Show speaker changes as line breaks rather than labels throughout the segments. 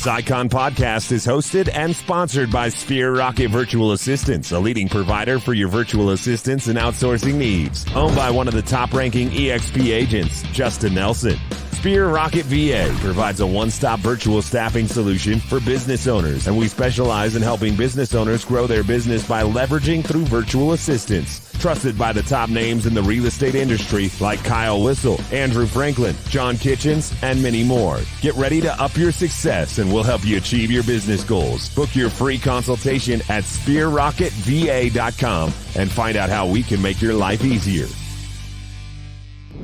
This Icon podcast is hosted and sponsored by Sphere Rocket Virtual Assistants, a leading provider for your virtual assistants and outsourcing needs. Owned by one of the top-ranking EXP agents, Justin Nelson. Sphere Rocket VA provides a one-stop virtual staffing solution for business owners, and we specialize in helping business owners grow their business by leveraging through virtual assistants. Trusted by the top names in the real estate industry like Kyle Whistle, Andrew Franklin, John Kitchens, and many more. Get ready to up your success and we'll help you achieve your business goals. Book your free consultation at sphererocketva.com and find out how we can make your life easier.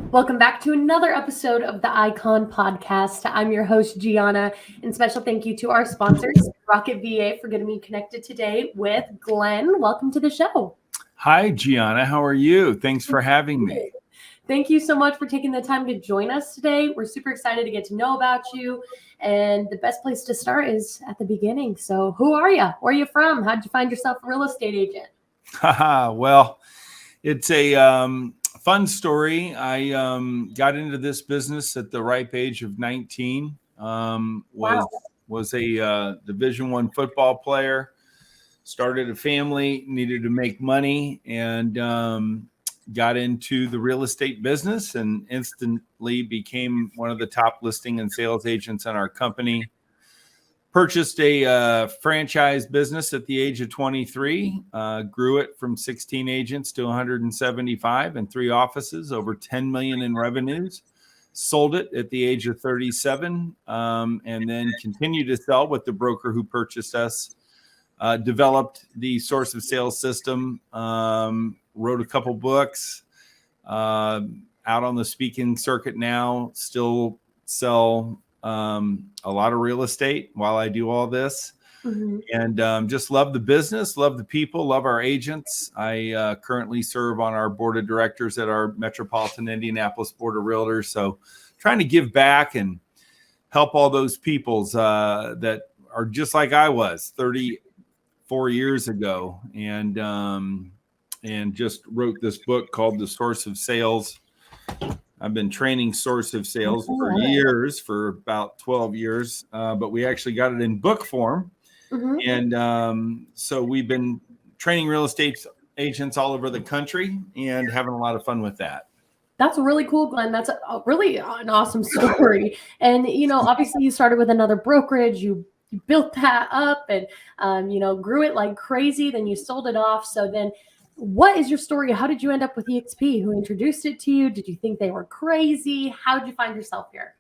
Welcome back to another episode of the Icon Podcast. I'm your host, Gianna, and special thank you to our sponsors, Rocket VA, for getting me connected today with Glenn. Welcome to the show.
Hi, Gianna. How are you? Thanks for having me.
Thank you so much for taking the time to join us today. We're super excited to get to know about you. And the best place to start is at the beginning. So who are you? Where are you from? How did you find yourself a real estate agent?
Well, it's a fun story. I got into this business at the ripe age of 19. Was a Division I football player. Started a family, needed to make money, and got into the real estate business and instantly became one of the top listing and sales agents in our company. Purchased a franchise business at the age of 23, grew it from 16 agents to 175 and 3 offices, over 10 million in revenues. Sold it at the age of 37, and then continued to sell with the broker who purchased us. Developed the source of sales system, wrote a couple books, out on the speaking circuit now, still sell a lot of real estate while I do all this. Mm-hmm. And just love the business, love the people, love our agents. I currently serve on our board of directors at our Metropolitan Indianapolis Board of Realtors. So trying to give back and help all those peoples that are just like I was 34 years ago, and just wrote this book called The Source of Sales. I've been training Source of Sales for years, for about 12 years, but we actually got it in book form. Mm-hmm. And so we've been training real estate agents all over the country and having a lot of fun with that.
That's really cool, Glenn. That's really an awesome story. And, obviously you started with another brokerage. You built that up and, grew it like crazy. Then you sold it off. So then what is your story? How did you end up with EXP? Who introduced it to you? Did you think they were crazy? How did you find yourself here?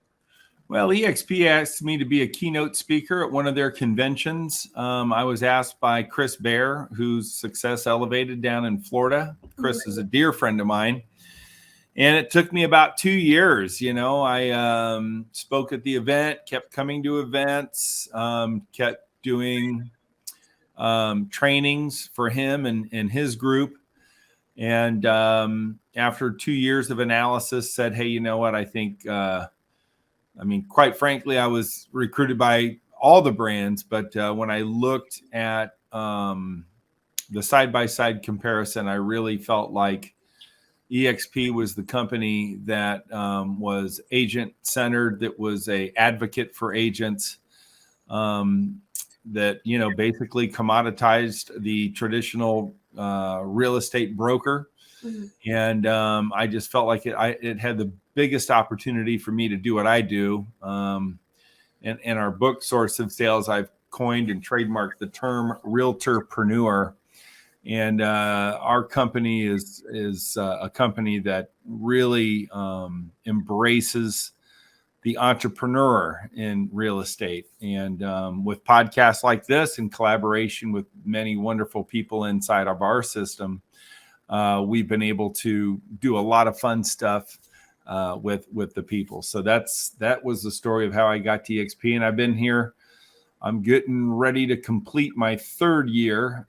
Well, EXP asked me to be a keynote speaker at one of their conventions. I was asked by Chris Bear, whose Success Elevated down in Florida. Chris is a dear friend of mine. And it took me about 2 years. I spoke at the event, kept coming to events, kept doing trainings for him and his group. And after 2 years of analysis, said, hey, you know what? I think, quite frankly, I was recruited by all the brands. But when I looked at the side-by-side comparison, I really felt like EXP was the company that was agent-centered, that was a advocate for agents, that, basically commoditized the traditional real estate broker. Mm-hmm. And I just felt like it had the biggest opportunity for me to do what I do. And our book, Source of Sales, I've coined and trademarked the term realtorpreneur. And our company is a company that really embraces the entrepreneur in real estate. And with podcasts like this, in collaboration with many wonderful people inside of our system, we've been able to do a lot of fun stuff with the people. So that was the story of how I got to EXP, and I've been here. I'm getting ready to complete my 3rd year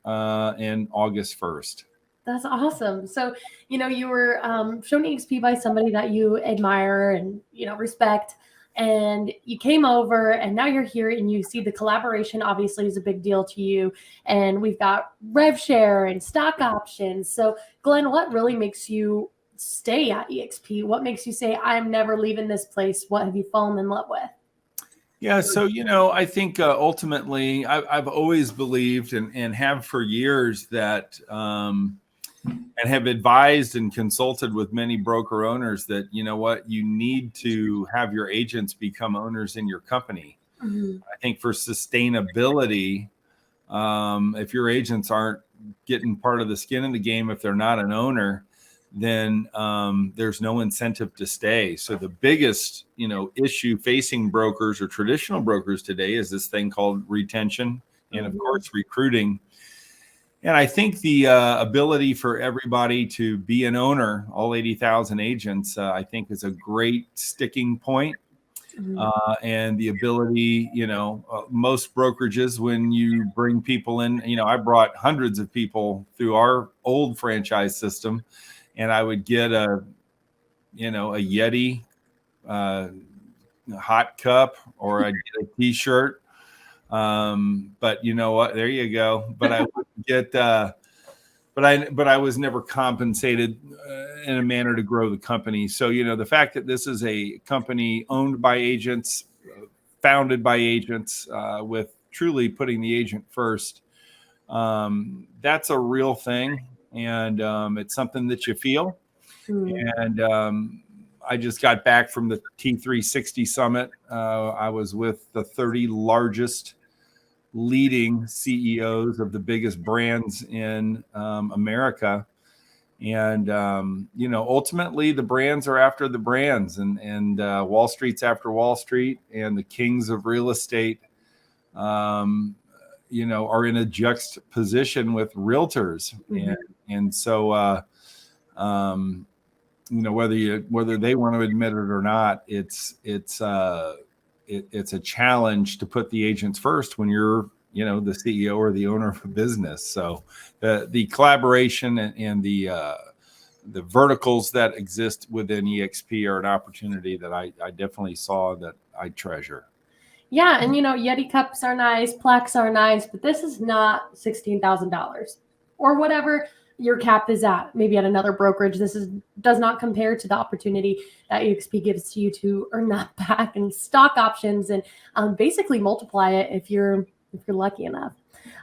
in August 1st.
That's awesome. So, you were shown EXP by somebody that you admire and, respect, and you came over and now you're here and you see the collaboration obviously is a big deal to you. And we've got rev share and stock options. So, Glenn, what really makes you stay at EXP? What makes you say, I'm never leaving this place? What have you fallen in love with?
Yeah, so I think ultimately, I've always believed and have for years that, and have advised and consulted with many broker owners that what you need to have your agents become owners in your company.
Mhm.
I think for sustainability, if your agents aren't getting part of the skin in the game, if they're not an owner, then there's no incentive to stay. So the biggest, issue facing brokers or traditional brokers today is this thing called retention and, of course, recruiting. And I think the ability for everybody to be an owner, all 80,000 agents, I think is a great sticking point. And the ability, most brokerages, when you bring people in, I brought hundreds of people through our old franchise system, and I would get a Yeti hot cup, or I'd get a t-shirt. But you know what? There you go. But I would get, but I was never compensated in a manner to grow the company. So, the fact that this is a company owned by agents, founded by agents, with truly putting the agent first, that's a real thing. And it's something that you feel. And I just got back from the T360 Summit. I was with the 30 largest leading CEOs of the biggest brands in America. And, ultimately the brands are after the brands, and Wall Street's after Wall Street, and the kings of real estate, are in a juxtaposition with realtors. And so, whether they want to admit it or not, it's a challenge to put the agents first when you're, the CEO or the owner of a business. So the collaboration and the verticals that exist within EXP are an opportunity that I definitely saw, that I treasure.
Yeah, and Yeti cups are nice, plaques are nice, but this is not $16,000 or whatever your cap is at. Maybe at another brokerage, does not compare to the opportunity that EXP gives to you to earn that back in stock options and basically multiply it if you're lucky enough.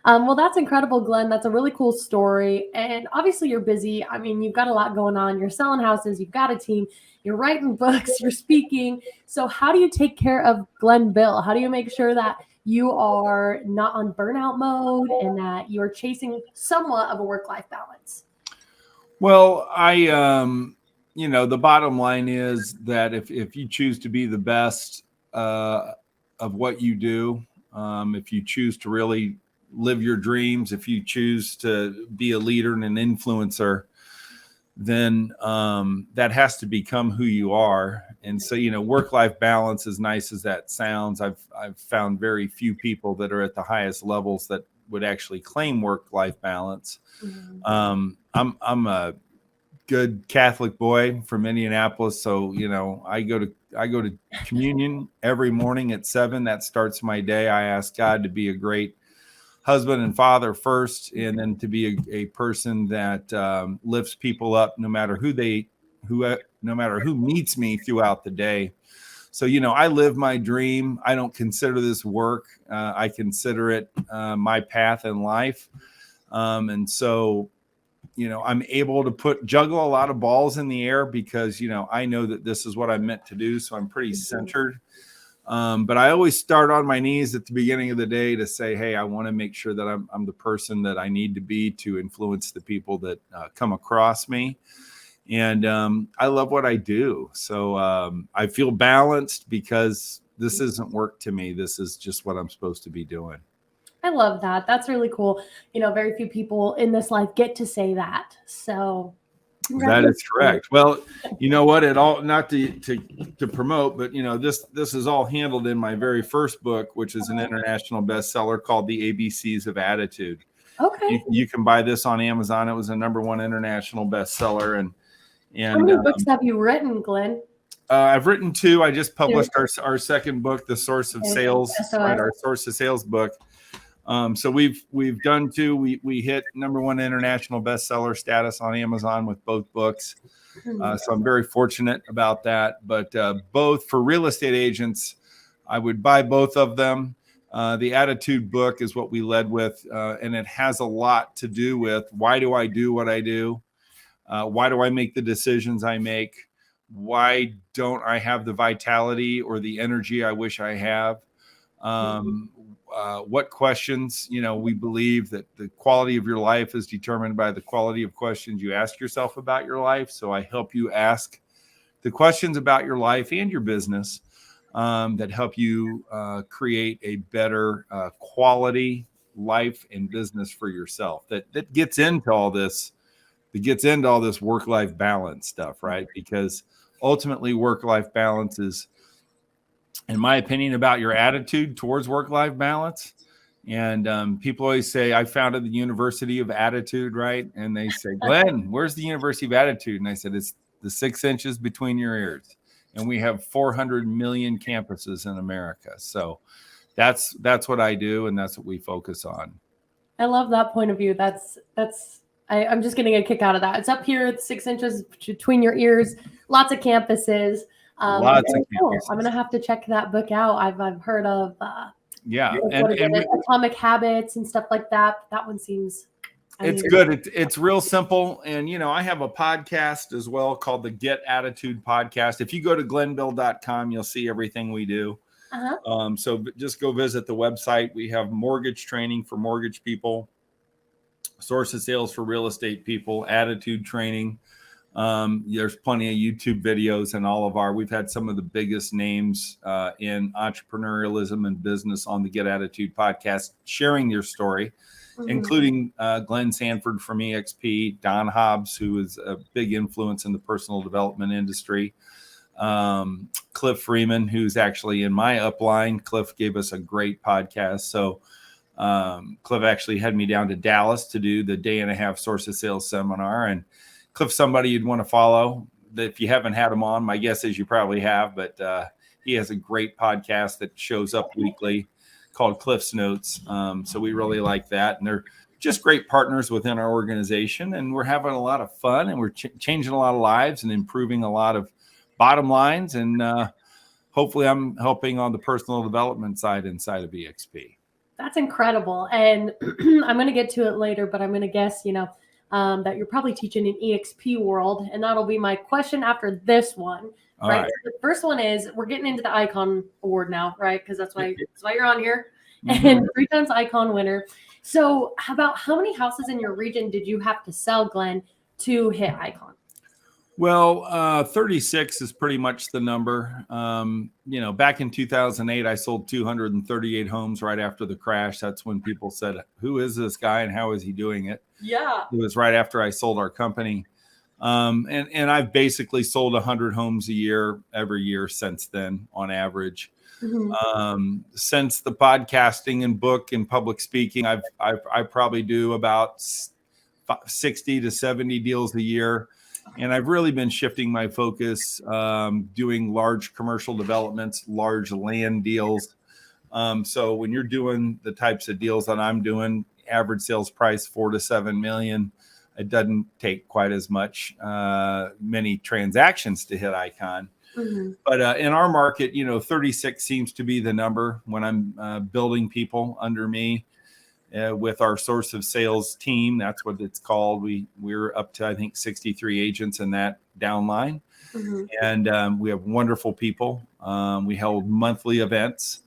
Well, that's incredible, Glenn. That's a really cool story. And obviously you're busy. I mean, you've got a lot going on. You're selling houses. You've got a team. You're writing books. You're speaking. So how do you take care of Glenn Bill? How do you make sure that you are not on burnout mode and that you're chasing somewhat of a work-life balance?
Well, the bottom line is that if you choose to be the best of what you do, if you choose to really live your dreams, if you choose to be a leader and an influencer, then that has to become who you are. And so, work-life balance, as nice as that sounds, I've found very few people that are at the highest levels that would actually claim work-life balance. I'm a good Catholic boy from Indianapolis, so I go to communion every morning at 7. That starts my day. I ask God to be a great husband and father first, and then to be a person that lifts people up, no matter who meets me throughout the day. So, I live my dream. I don't consider this work. I consider it my path in life. And so, I'm able to juggle a lot of balls in the air because, I know that this is what I'm meant to do. So I'm pretty centered. But I always start on my knees at the beginning of the day to say, hey, I want to make sure that I'm the person that I need to be to influence the people that come across me. And I love what I do. So I feel balanced because this isn't work to me. This is just what I'm supposed to be doing.
I love that. That's really cool. Very few people in this life get to say that. So
that is correct. Well, you know what? It all, not to promote, but this is all handled in my very first book, which is an international bestseller called The ABCs of Attitude.
Okay.
You can buy this on Amazon. It was a #1 international bestseller. And
how many books have you written, Glenn?
I've written 2. I just published our second book, The Source of Sales, right? Our Source of Sales book. So we've done 2. We hit #1 international bestseller status on Amazon with both books. So I'm very fortunate about that. But both for real estate agents, I would buy both of them. The Attitude book is what we led with, and it has a lot to do with why do I do what I do? Why do I make the decisions I make? Why don't I have the vitality or the energy I wish I have? What questions, we believe that the quality of your life is determined by the quality of questions you ask yourself about your life. So I help you ask the questions about your life and your business that help you create a better quality life and business for yourself. That gets into all this. It gets into all this work-life balance stuff, right? Because ultimately, work-life balance is, in my opinion, about your attitude towards work-life balance. And people always say, I founded the University of Attitude, right? And they say, Glenn, where's the University of Attitude? And I said, it's the 6 inches between your ears. And we have 400 million campuses in America. So that's what I do, and that's what we focus on.
I love that point of view. I'm just getting a kick out of that. It's up here, it's 6 inches between your ears, lots of campuses.
Lots of
cool.
campuses.
I'm going to have to check that book out. I've heard of Atomic Habits and stuff like that. That one seems...
It's good. It's real simple. And, I have a podcast as well called the Get Attitude Podcast. If you go to glenbill.com, you'll see everything we do. So just go visit the website. We have mortgage training for mortgage people, source of sales for real estate people, attitude training. There's plenty of YouTube videos and we've had some of the biggest names in entrepreneurialism and business on the Get Attitude podcast, sharing their story, including Glenn Sanford from EXP, Don Hobbs, who is a big influence in the personal development industry, Cliff Freeman, who's actually in my upline. Cliff gave us a great podcast. So Cliff actually had me down to Dallas to do the day-and-a-half source of sales seminar. And Cliff's somebody you'd want to follow. If you haven't had him on, my guess is you probably have, but he has a great podcast that shows up weekly called Cliff's Notes. So we really like that. And they're just great partners within our organization. And we're having a lot of fun, and we're changing a lot of lives and improving a lot of bottom lines. And hopefully I'm helping on the personal development side inside of EXP.
That's incredible. And I'm going to get to it later, but I'm going to guess, that you're probably teaching in EXP world. And that'll be my question after this one. Right. So the first one is, we're getting into the Icon Award now, right? Because that's why you're on here. And 3 times Icon winner. So about how many houses in your region did you have to sell, Glenn, to hit Icon?
Well, 36 is pretty much the number. Back in 2008, I sold 238 homes right after the crash. That's when people said, who is this guy and how is he doing it?
Yeah.
It was right after I sold our company. And I've basically sold 100 homes a year, every year since then, on average. Since the podcasting and book and public speaking, I probably do about 60 to 70 deals a year. And I've really been shifting my focus, doing large commercial developments, large land deals. So when you're doing the types of deals that I'm doing, average sales price 4 to 7 million, it doesn't take quite as many transactions to hit Icon. But in our market, 36 seems to be the number when I'm building people under me. With our source of sales team, that's what it's called. We're up to, I think, 63 agents in that downline. And we have wonderful people. We held monthly events.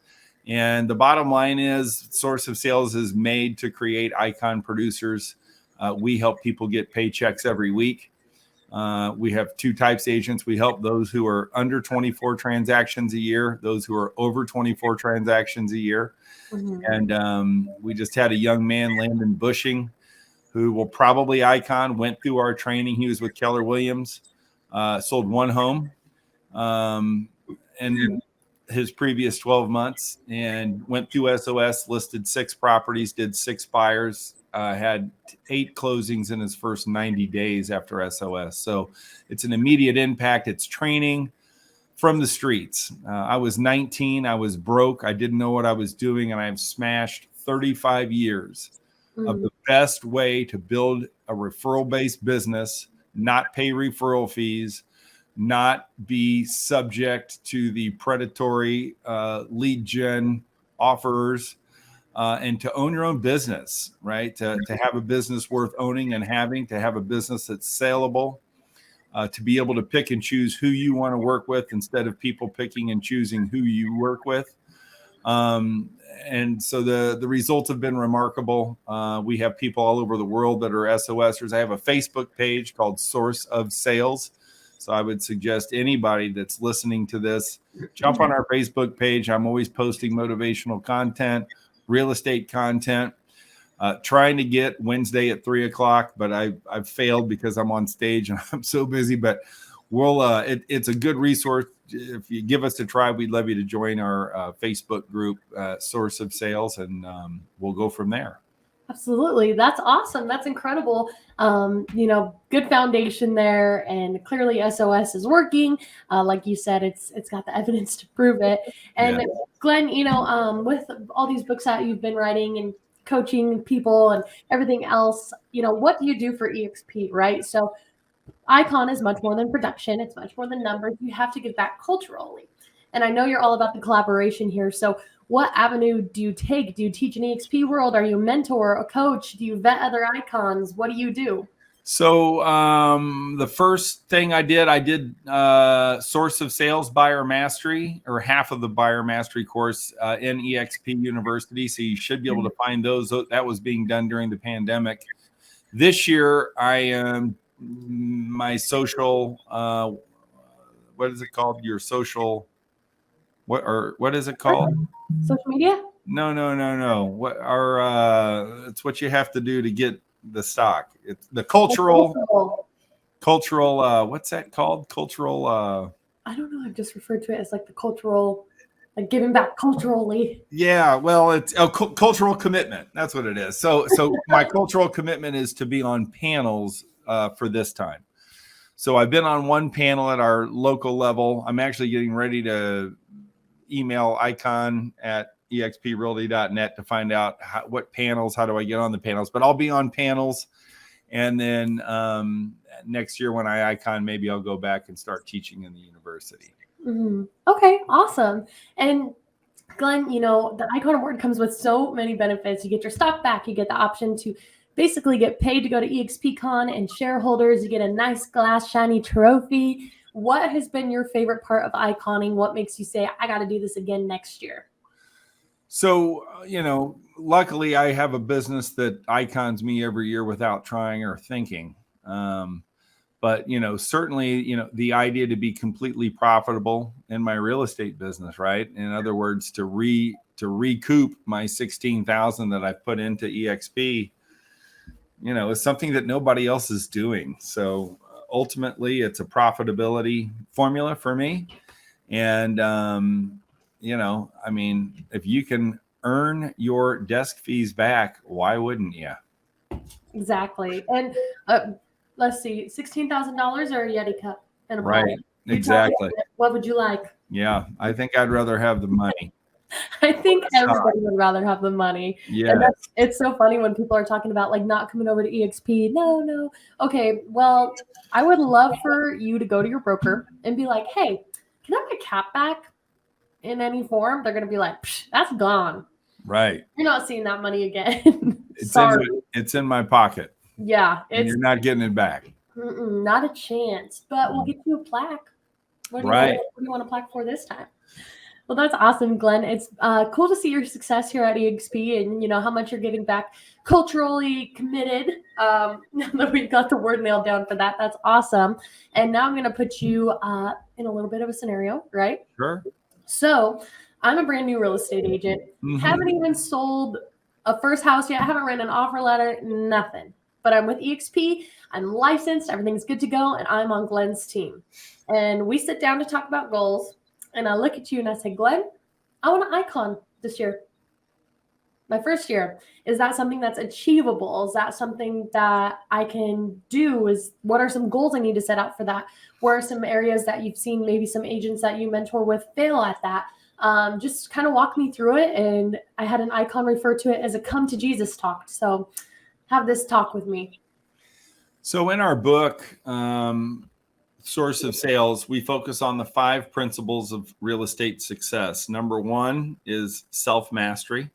And the bottom line is, source of sales is made to create Icon producers. We help people get paychecks every week. We have 2 types of agents. We help those who are under 24 transactions a year, those who are over 24 transactions a year. And we just had a young man, Landon Bushing, who will probably Icon, went through our training. He was with Keller Williams, sold 1 home in his previous 12 months, and went through SOS, listed 6 properties, did 6 buyers, had 8 closings in his first 90 days after SOS. So it's an immediate impact. It's training from the streets. I was 19. I was broke. I didn't know what I was doing. And I've smashed 35 years of the best way to build a referral-based business, not pay referral fees, not be subject to the predatory lead gen offers, and to own your own business, right? To have a business worth owning and having, to have a business that's saleable, to be able to pick and choose who you want to work with instead of people picking and choosing who you work with. And so the results have been remarkable. We have people all over the world that are SOSers. I have a Facebook page called Source of Sales. So I would suggest anybody that's listening to this, jump on our Facebook page. I'm always posting motivational content, real estate content, trying to get Wednesday at 3:00, but I've failed because I'm on stage and I'm so busy, but it's a good resource. If you give us a try, we'd love you to join our Facebook group, Source of Sales, and we'll go from there.
Absolutely. That's awesome. That's incredible. Good foundation there, and clearly SOS is working. Like you said, it's got the evidence to prove it. And yeah. Glenn, with all these books that you've been writing and coaching people and everything else, what do you do for EXP, right? So Icon is much more than production. It's much more than numbers. You have to give back culturally. And I know you're all about the collaboration here. So what avenue do you take? Do you teach an EXP world? Are you a mentor, a coach? Do you vet other icons? What do you do?
So the first thing I did Source of Sales Buyer Mastery, or half of the Buyer Mastery course in EXP University. So you should be able to find those. That was being done during the pandemic. This year, I am my social, what is it called? Your social, what is it called?
Social media?
No. It's what you have to do to get the stock. It's the cultural, what's that called? Cultural.
I don't know. I've just referred to it as like the cultural, like giving back culturally.
Yeah. Well, it's a cultural commitment. That's what it is. So my cultural commitment is to be on panels for this time. So I've been on one panel at our local level. I'm actually getting ready to email Icon at exprealty.net to find out what panels, how do I get on the panels, but I'll be on panels. And then next year when I Icon, maybe I'll go back and start teaching in the university.
Mm-hmm. Okay, awesome. And Glenn, the Icon Award comes with so many benefits. You get your stock back. You get the option to basically get paid to go to EXPCon, and shareholders, you get a nice glass shiny trophy. What has been your favorite part of Iconing? What makes you say, I got to do this again next year?
So, luckily I have a business that icons me every year without trying or thinking. But, certainly, the idea to be completely profitable in my real estate business, right? In other words, to recoup my $16,000 that I put into EXP, is something that nobody else is doing. So ultimately it's a profitability formula for me. And, if you can earn your desk fees back, why wouldn't you?
Exactly. And let's see, $16,000 or a Yeti cup and a bottle?
Right. Exactly.
What would you like?
Yeah, I think I'd rather have the money.
I think everybody would rather have the money.
Yeah.
And it's so funny when people are talking about like not coming over to EXP. No. Okay, well, I would love for you to go to your broker and be like, hey, can I have my cap back in any form? They're going to be like, that's gone.
Right.
You're not seeing that money again.
It's in my pocket.
Yeah.
And you're not getting it back.
Not a chance. But we'll get you a plaque. What do you want a plaque for this time? Well, that's awesome, Glenn. It's cool to see your success here at EXP, and how much you're giving back, culturally committed. Now that we've got the word nailed down for that, that's awesome. And now I'm going to put you in a little bit of a scenario, right?
Sure.
So I'm a brand new real estate agent. Mm-hmm. Haven't even sold a first house yet. I haven't written an offer letter, nothing. But I'm with EXP. I'm licensed. Everything's good to go. And I'm on Glenn's team. And we sit down to talk about goals. And I look at you and I say, Glenn, I want an Icon this year. My first year. Is that something that's achievable? Is that something that I can do? What are some goals I need to set out for that? What are some areas that you've seen maybe some agents that you mentor with fail at that? Just kind of walk me through it. And I had an Icon refer to it as a come to Jesus talk. So have this talk with me.
So in our book, Source of Sales, we focus on the 5 principles of real estate success. Number 1 is self-mastery.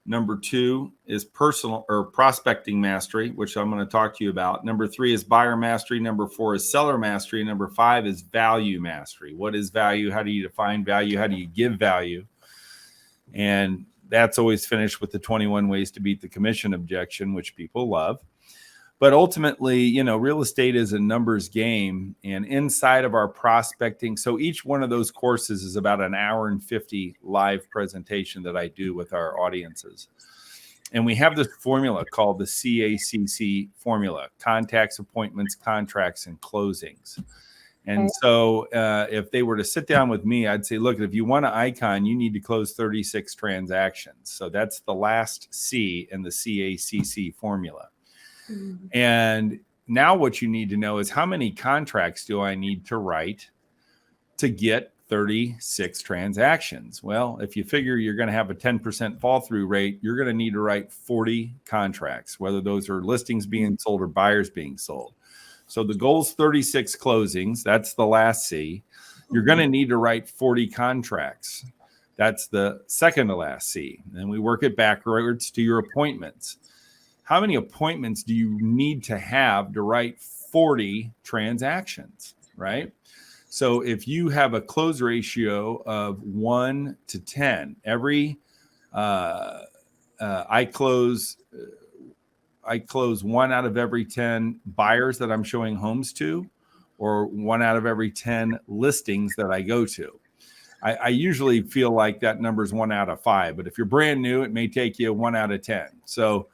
Number 2 is personal or prospecting mastery, which I'm going to talk to you about. Number 3 is buyer mastery. Number 4 is seller mastery. Number 5 is value mastery. What is value? How do you define value? How do you give value? And that's always finished with the 21 ways to beat the commission objection, which people love. But ultimately, real estate is a numbers game, and inside of our prospecting, so each one of those courses is about an hour and 50 live presentation that I do with our audiences. And we have this formula called the CACC formula: contacts, appointments, contracts, and closings. And so if they were to sit down with me, I'd say, look, if you want an icon, you need to close 36 transactions. So that's the last C in the CACC formula. And now what you need to know is, how many contracts do I need to write to get 36 transactions? Well, if you figure you're going to have a 10% fall through rate, you're going to need to write 40 contracts, whether those are listings being sold or buyers being sold. So the goal is 36 closings. That's the last C. You're going to need to write 40 contracts. That's the second to last C. And we work it backwards to your appointments. How many appointments do you need to have to write 40 transactions, right? So if you have a close ratio of 1 to 10, I close 1 out of every 10 buyers that I'm showing homes to, or 1 out of every 10 listings that I go to. I usually feel like that number is 1 out of 5, but if you're brand new, it may take you 1 out of 10. So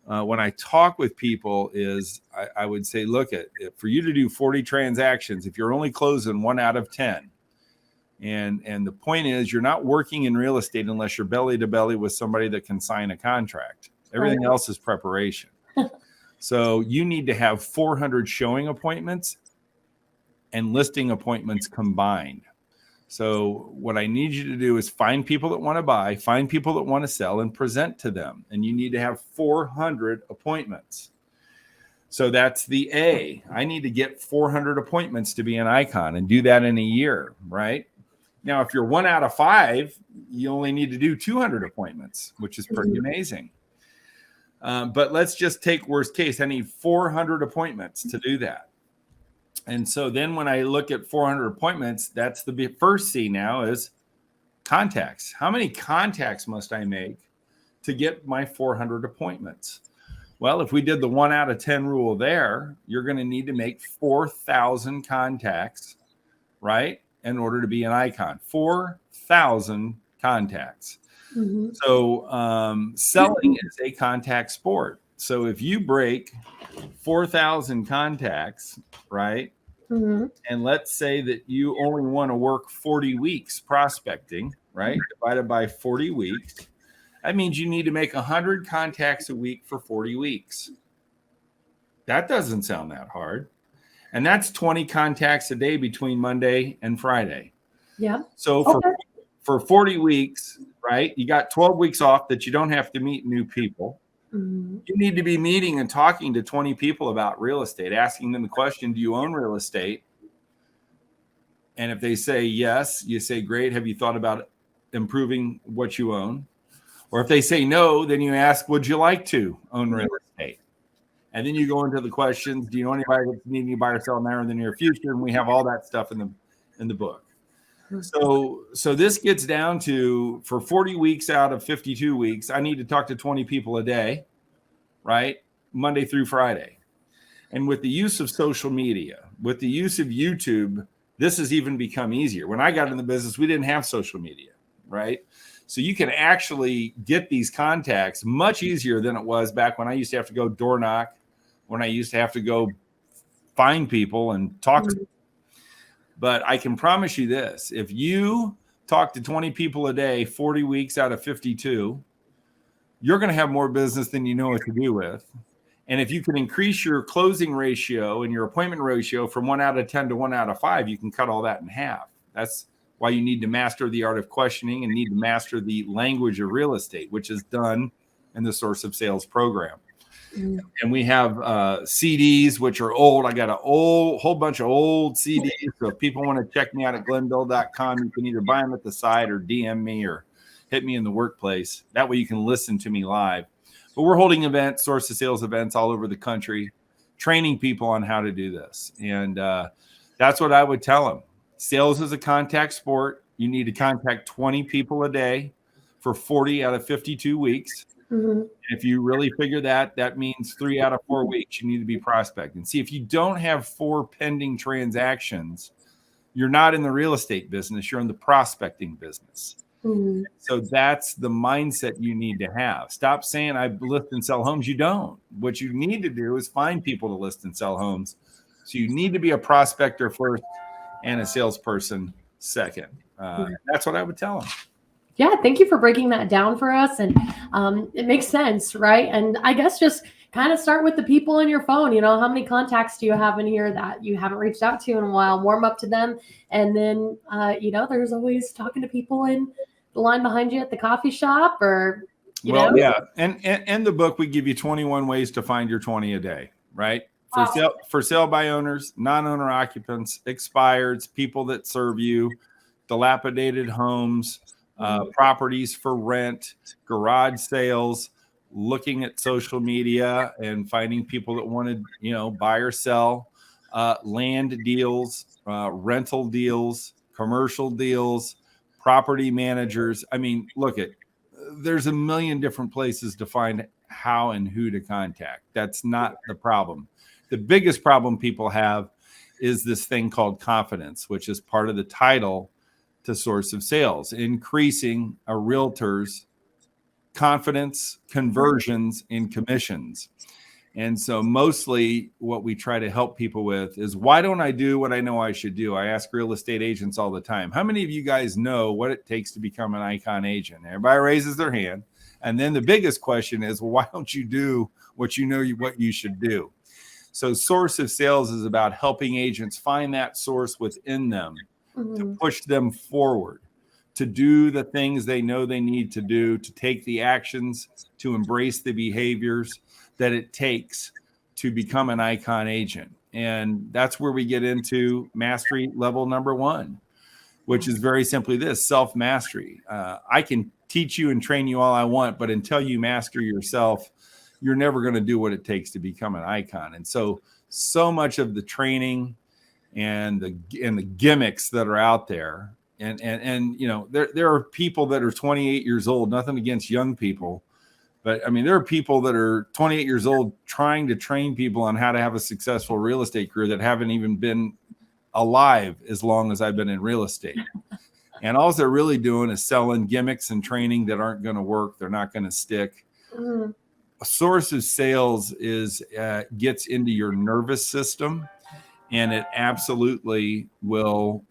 when I talk with people I would say, look, for you to do 40 transactions, if you're only closing 1 out of 10, and the point is, you're not working in real estate unless you're belly to belly with somebody that can sign a contract. Everything else is preparation. So you need to have 400 showing appointments and listing appointments combined. So what I need you to do is find people that want to buy, find people that want to sell, and present to them. And you need to have 400 appointments. So that's the A. I need to get 400 appointments to be an icon, and do that in a year, right? Now, if you're 1 out of 5, you only need to do 200 appointments, which is pretty amazing. But let's just take worst case. I need 400 appointments to do that. And so then when I look at 400 appointments, that's the first C now is contacts. How many contacts must I make to get my 400 appointments? Well, if we did the 1 out of 10 rule there, you're going to need to make 4,000 contacts, right, in order to be an icon. 4,000 contacts. Mm-hmm. So selling is a contact sport. So if you break 4,000 contacts, right? Mm-hmm. And let's say that you only want to work 40 weeks prospecting, right? Divided by 40 weeks. That means you need to make 100 contacts a week for 40 weeks. That doesn't sound that hard. And that's 20 contacts a day between Monday and Friday.
Yeah.
So for 40 weeks, right? You got 12 weeks off that you don't have to meet new people. You need to be meeting and talking to 20 people about real estate, asking them the question, do you own real estate? And if they say yes, you say, great. Have you thought about improving what you own? Or if they say no, then you ask, would you like to own real estate? And then you go into the questions, do you know anybody that's needing to buy or sell now or in the near future? And we have all that stuff in the book. So this gets down to, for 40 weeks out of 52 weeks, I need to talk to 20 people a day, right? Monday through Friday. And with the use of social media, with the use of YouTube, this has even become easier. When I got in the business, we didn't have social media, right? So you can actually get these contacts much easier than it was back when I used to have to go door knock, when I used to have to go find people and talk to them. But I can promise you this, if you talk to 20 people a day, 40 weeks out of 52, you're going to have more business than you know what to do with. And if you can increase your closing ratio and your appointment ratio from 1 out of 10 to 1 out of 5, you can cut all that in half. That's why you need to master the art of questioning and need to master the language of real estate, which is done in the Source of Sales program. And we have CDs, which are old. I got a whole bunch of old CDs. So if people want to check me out at glenville.com, you can either buy them at the site or DM me or hit me in the workplace. That way you can listen to me live. But we're holding events, source of sales events all over the country, training people on how to do this. And that's what I would tell them. Sales is a contact sport. You need to contact 20 people a day for 40 out of 52 weeks. If you really figure that, that means 3 out of 4 weeks you need to be prospecting. See, if you don't have 4 pending transactions, you're not in the real estate business. You're in the prospecting business. So that's the mindset you need to have. Stop saying I list and sell homes. You don't. What you need to do is find people to list and sell homes. So you need to be a prospector first and a salesperson second. That's what I would tell them.
Yeah, thank you for breaking that down for us. And it makes sense, right? And I guess just kind of start with the people in your phone. You know, how many contacts do you have in here that you haven't reached out to in a while? Warm up to them. And then, you know, there's always talking to people in the line behind you at the coffee shop or, you know.
Yeah. And the book, we give you 21 ways to find your 20 a day, right? For sale by owners, non-owner occupants, expireds, people that serve you, dilapidated homes, properties for rent, garage sales, looking at social media and finding people that want to, you know, buy or sell, land deals, rental deals, commercial deals, property managers. I mean, there's a million different places to find how and who to contact. That's not the problem. The biggest problem people have is this thing called confidence, which is part of the title to source of sales, increasing a realtor's confidence, conversions, and commissions. And so mostly what we try to help people with is, why don't I do what I know I should do? I ask real estate agents all the time, how many of you guys know what it takes to become an icon agent? Everybody raises their hand. And then the biggest question is, well, why don't you do what you know what you should do? So source of sales is about helping agents find that source within them to push them forward, to do the things they know they need to do, to take the actions, to embrace the behaviors that it takes to become an icon agent. And that's where we get into mastery level number 1, which is very simply this: self-mastery. I can teach you and train you all I want, but until you master yourself, you're never going to do what it takes to become an icon. And so much of the training and the gimmicks that are out there, and you know, there are people that are 28 years old, nothing against young people, but I mean, there are people that are 28 years old trying to train people on how to have a successful real estate career that haven't even been alive as long as I've been in real estate. And all they're really doing is selling gimmicks and training that aren't going to work. They're not going to stick. A source of sales is gets into your nervous system, and it absolutely will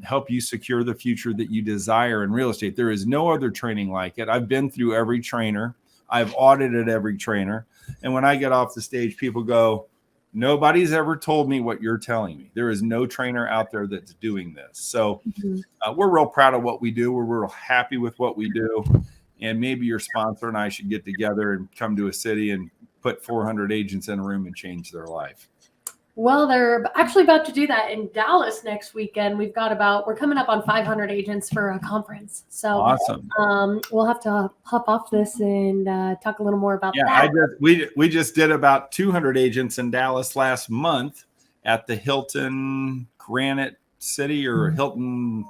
help you secure the future that you desire in real estate. There is no other training like it. I've been through every trainer. I've audited every trainer. And when I get off the stage, people go, nobody's ever told me what you're telling me. There is no trainer out there that's doing this. So we're real proud of what we do. We're real happy with what we do. And maybe your sponsor and I should get together and come to a city and put 400 agents in a room and change their life.
Well, they're actually about to do that in Dallas next weekend. We're coming up on 500 agents for a conference. So
awesome.
We'll have to hop off this and talk a little more about that.
We just did about 200 agents in Dallas last month at the Hilton Granite City or Hilton.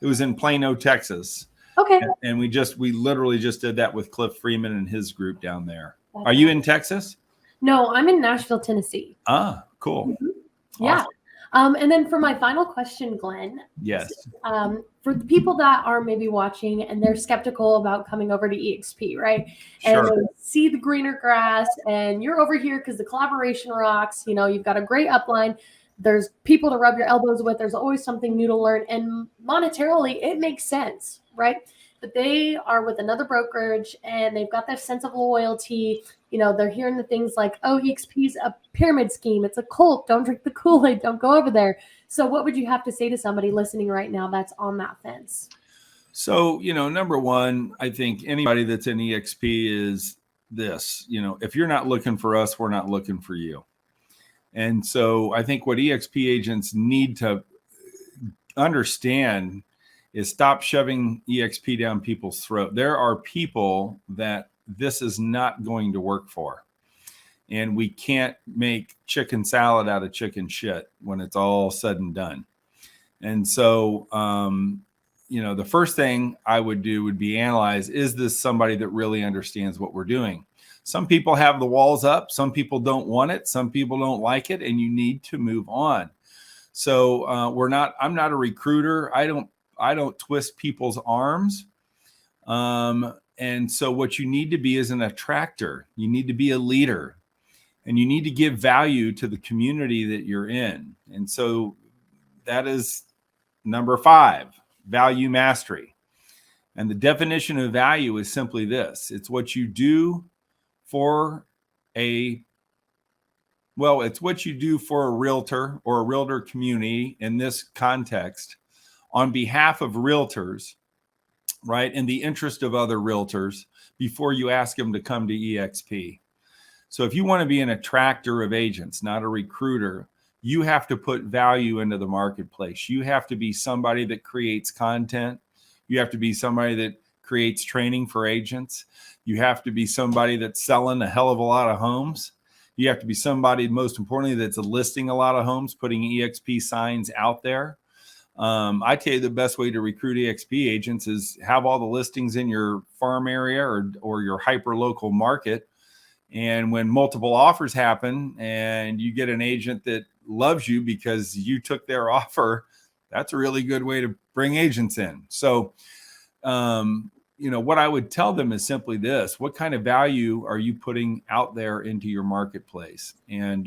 It was in Plano, Texas.
Okay.
And we literally just did that with Cliff Freeman and his group down there. Are you in Texas?
No, I'm in Nashville, Tennessee.
Ah, cool.
Yeah. And then for my final question, Glenn.
Yes.
For the people that are maybe watching and they're skeptical about coming over to EXP, right?
Sure.
And they see the greener grass and you're over here because the collaboration rocks, you know, you've got a great upline. There's people to rub your elbows with. There's always something new to learn. And monetarily, it makes sense, right? But they are with another brokerage and they've got that sense of loyalty. You know, they're hearing the things like, oh, EXP's a pyramid scheme. It's a cult. Don't drink the Kool-Aid. Don't go over there. So what would you have to say to somebody listening right now that's on that fence?
So, you know, number one, I think anybody that's in EXP is this, if you're not looking for us, we're not looking for you. And so I think what EXP agents need to understand is stop shoving EXP down people's throat. There are people that this is not going to work for. And we can't make chicken salad out of chicken shit when it's all said and done. And so, the first thing I would do would be analyze, is this somebody that really understands what we're doing? Some people have the walls up. Some people don't want it. Some people don't like it, and you need to move on. So I'm not a recruiter. I don't twist people's arms. And so what you need to be is an attractor. You need to be a leader, and you need to give value to the community that you're in. And so that is number 5, value mastery. And the definition of value is simply this: it's what you do for it's what you do for a realtor or a realtor community in this context on behalf of realtors, right? In the interest of other realtors before you ask them to come to EXP. So if you want to be an attractor of agents, not a recruiter, you have to put value into the marketplace. You have to be somebody that creates content. You have to be somebody that creates training for agents. You have to be somebody that's selling a hell of a lot of homes. You have to be somebody, most importantly, that's listing a lot of homes, putting EXP signs out there. I tell you the best way to recruit EXP agents is have all the listings in your farm area or your hyper local market. And when multiple offers happen and you get an agent that loves you because you took their offer, that's a really good way to bring agents in. So, what I would tell them is simply this: what kind of value are you putting out there into your marketplace? And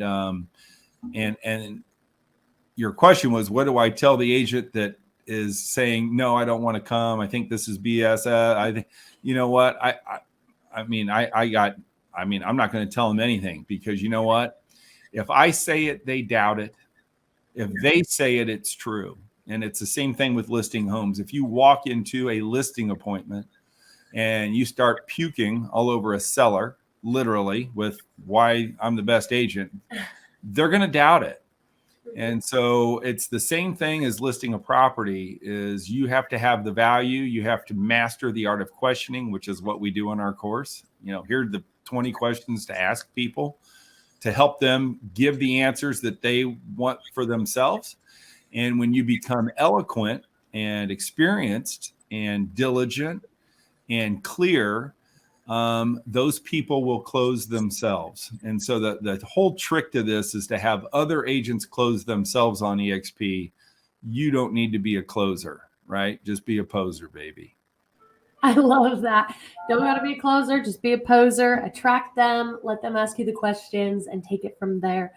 your question was, what do I tell the agent that is saying, no, I don't want to come, I think this is BS? I think, you know what? I'm not going to tell them anything, because you know what? If I say it, they doubt it. If they say it, it's true. And it's the same thing with listing homes. If you walk into a listing appointment and you start puking all over a seller, literally, with why I'm the best agent, they're going to doubt it. And so it's the same thing as listing a property. Is you have to have the value. You have to master the art of questioning, which is what we do in our course. Here are the 20 questions to ask people to help them give the answers that they want for themselves. And when you become eloquent and experienced and diligent and clear, those people will close themselves. And so the whole trick to this is to have other agents close themselves on EXP. You don't need to be a closer, right? Just be a poser, baby.
I love that. Don't got to be a closer, just be a poser, attract them, let them ask you the questions, and take it from there.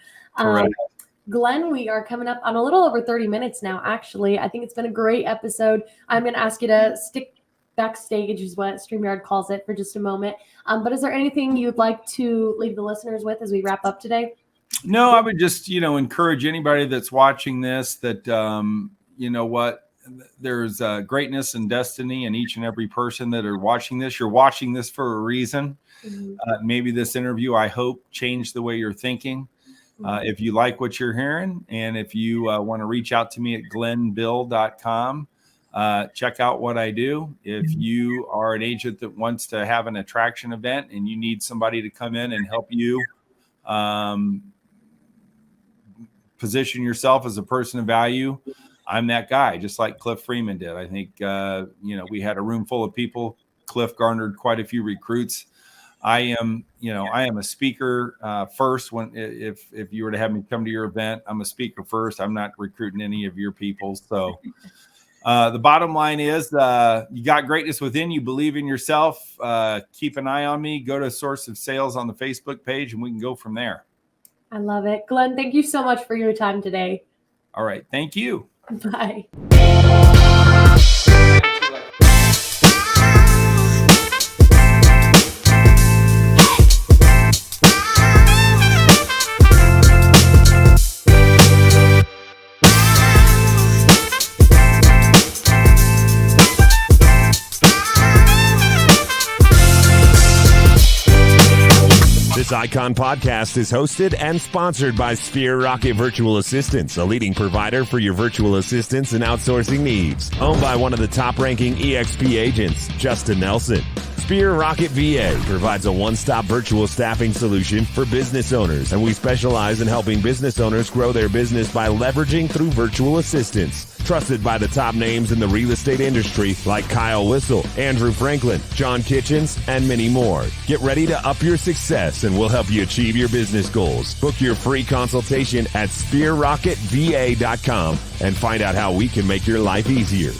Glenn, we are coming up on a little over 30 minutes now, actually. I think it's been a great episode. I'm going to ask you to stick backstage, is what StreamYard calls it, for just a moment. But is there anything you'd like to leave the listeners with as we wrap up today?
No, I would just, encourage anybody that's watching this that, there's greatness and destiny in each and every person that are watching this. You're watching this for a reason. Mm-hmm. Maybe this interview, I hope, changed the way you're thinking. If you like what you're hearing, and if you want to reach out to me at glennbill.com, check out what I do. If you are an agent that wants to have an attraction event and you need somebody to come in and help you position yourself as a person of value, I'm that guy, just like Cliff Freeman did. I think, we had a room full of people. Cliff garnered quite a few recruits. I am a speaker first. If you were to have me come to your event, I'm a speaker first. I'm not recruiting any of your people. So the bottom line is you got greatness within you. Believe in yourself. Keep an eye on me. Go to Source of Sales on the Facebook page, and we can go from there.
I love it. Glenn, thank you so much for your time today.
All right. Thank you.
Bye.
This Icon podcast is hosted and sponsored by Sphere Rocket Virtual Assistants, a leading provider for your virtual assistants and outsourcing needs. Owned by one of the top-ranking EXP agents, Justin Nelson. Sphere Rocket VA provides a one-stop virtual staffing solution for business owners, and we specialize in helping business owners grow their business by leveraging through virtual assistants. Trusted by the top names in the real estate industry like Kyle Whistle, Andrew Franklin, John Kitchens, and many more. Get ready to up your success, and we'll help you achieve your business goals. Book your free consultation at sphererocketva.com and find out how we can make your life easier.